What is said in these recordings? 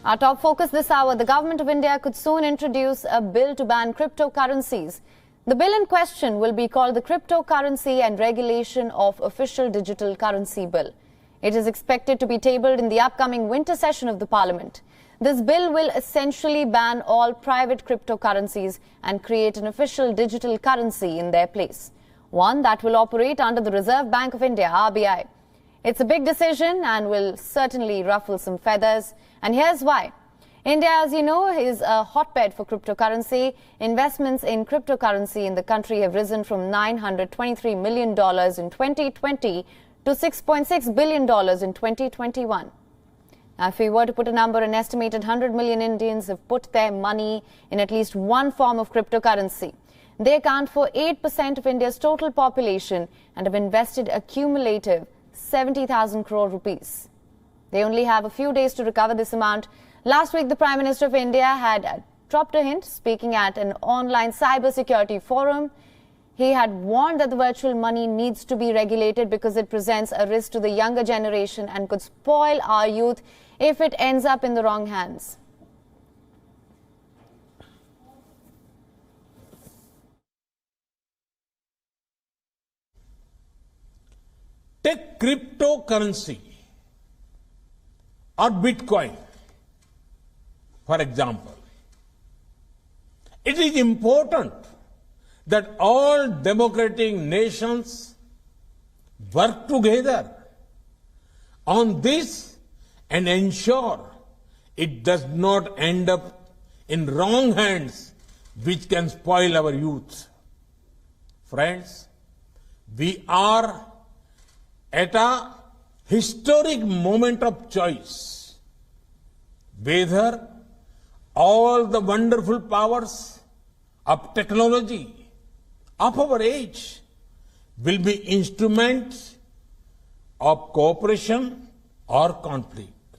Our top focus this hour, the government of India could soon introduce a bill to ban cryptocurrencies. The bill in question will be called the Cryptocurrency and Regulation of Official Digital Currency Bill. It is expected to be tabled in the upcoming winter session of the Parliament. This bill will essentially ban all private cryptocurrencies and create an official digital currency in their place, one that will operate under the Reserve Bank of India, RBI. It's a big decision and will certainly ruffle some feathers. And here's why. India, as you know, is a hotbed for cryptocurrency. Investments in cryptocurrency in the country have risen from $923 million in 2020 to $6.6 billion in 2021. Now, if we were to put a number, an estimated 100 million Indians have put their money in at least one form of cryptocurrency. They account for 8% of India's total population and have invested a cumulative 70,000 crore rupees. They only have a few days to recover this amount. Last week, the Prime Minister of India had dropped a hint, speaking at an online cybersecurity forum. He had warned that the virtual money needs to be regulated because it presents a risk to the younger generation and could spoil our youth if it ends up in the wrong hands. Take cryptocurrency or Bitcoin, for example. It is important that all democratic nations work together on this and ensure it does not end up in wrong hands, which can spoil our youth. Friends, we are at a historic moment of choice, whether all the wonderful powers of technology of our age will be instruments of cooperation or conflict,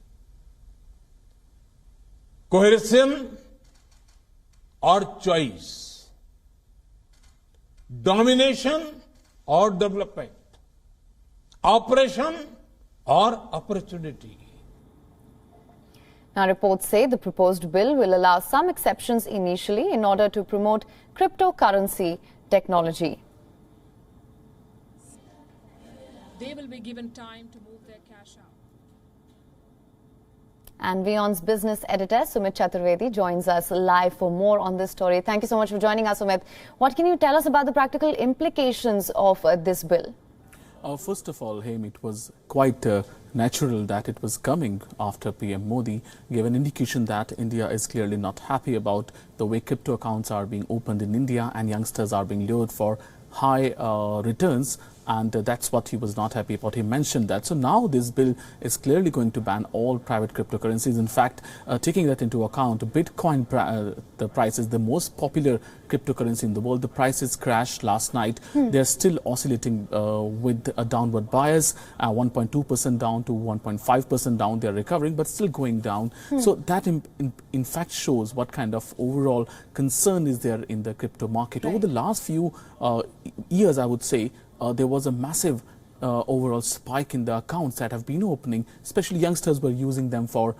coercion or choice, domination or development, operation or opportunity. Now, reports say the proposed bill will allow some exceptions initially in order to promote cryptocurrency technology. They will be given time to move their cash out. And WION's business editor, Sumit Chaturvedi, joins us live for more on this story. Thank you so much for joining us, Sumit. What can you tell us about the practical implications of this bill? First of all, Haim, it was quite natural that it was coming after PM Modi gave an indication that India is clearly not happy about the way crypto accounts are being opened in India and youngsters are being lured for high returns. And that's what he was not happy about. He mentioned that. So now this bill is clearly going to ban all private cryptocurrencies. In fact, taking that into account, Bitcoin, the price is the most popular cryptocurrency in the world. The prices crashed last night. They're still oscillating with a downward bias, 1.2% down to 1.5% down. They're recovering, but still going down. So that in fact shows what kind of overall concern is there in the crypto market. Right. Over the last few years, I would say, there was a massive overall spike in the accounts that have been opening. Especially youngsters were using them for,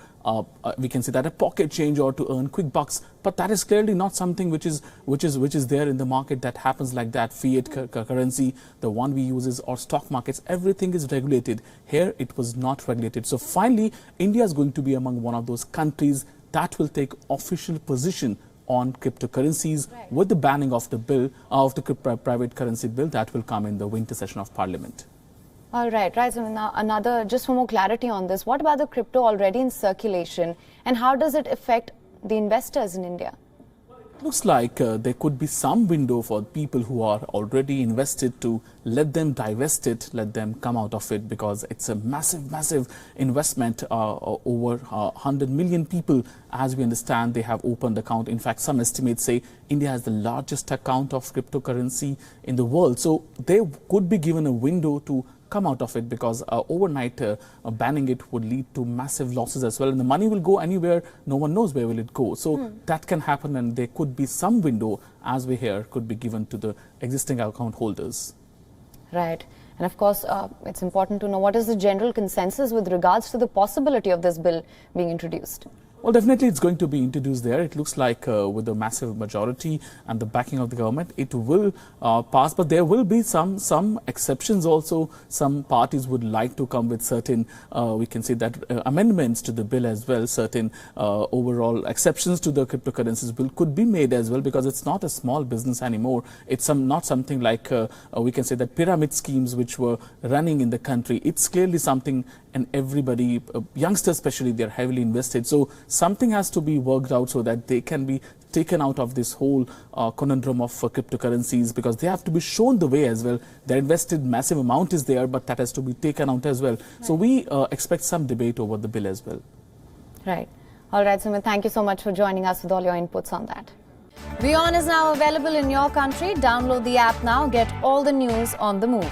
we can say that, a pocket change or to earn quick bucks. But that is clearly not something which is there in the market that happens like that. Fiat currency, the one we use, or stock markets, everything is regulated. Here it was not regulated. So finally, India is going to be among one of those countries that will take official position on cryptocurrencies, right, with the banning of the bill, of the private currency bill that will come in the winter session of Parliament. All right. So now just for more clarity on this, what about the crypto already in circulation and how does it affect the investors in India? Looks like there could be some window for people who are already invested to let them divest it, let them come out of it, because it's a massive investment. Over 100 million people, as we understand, they have opened account. In fact, some estimates say India has the largest account of cryptocurrency in the world. So they could be given a window to come out of it, because overnight banning it would lead to massive losses as well, and the money will go anywhere. No one knows where will it go. So that can happen, and there could be some window, as we hear, could be given to the existing account holders. Right. And of course, it's important to know what is the general consensus with regards to the possibility of this bill being introduced. Well, definitely it's going to be introduced there. It looks like with a massive majority and the backing of the government, it will pass. But there will be some exceptions also. Some parties would like to come with certain, we can say that amendments to the bill as well. Certain overall exceptions to the cryptocurrencies bill could be made as well, because it's not a small business anymore. It's not something like we can say that pyramid schemes which were running in the country. It's clearly something, and everybody, youngsters especially, they're heavily invested. So something has to be worked out so that they can be taken out of this whole conundrum of cryptocurrencies, because they have to be shown the way as well. Their invested massive amount is there, but that has to be taken out as well. Right. So we expect some debate over the bill as well. Right. All right, Sumit, thank you so much for joining us with all your inputs on that. WION is now available in your country. Download the app now. Get all the news on the move.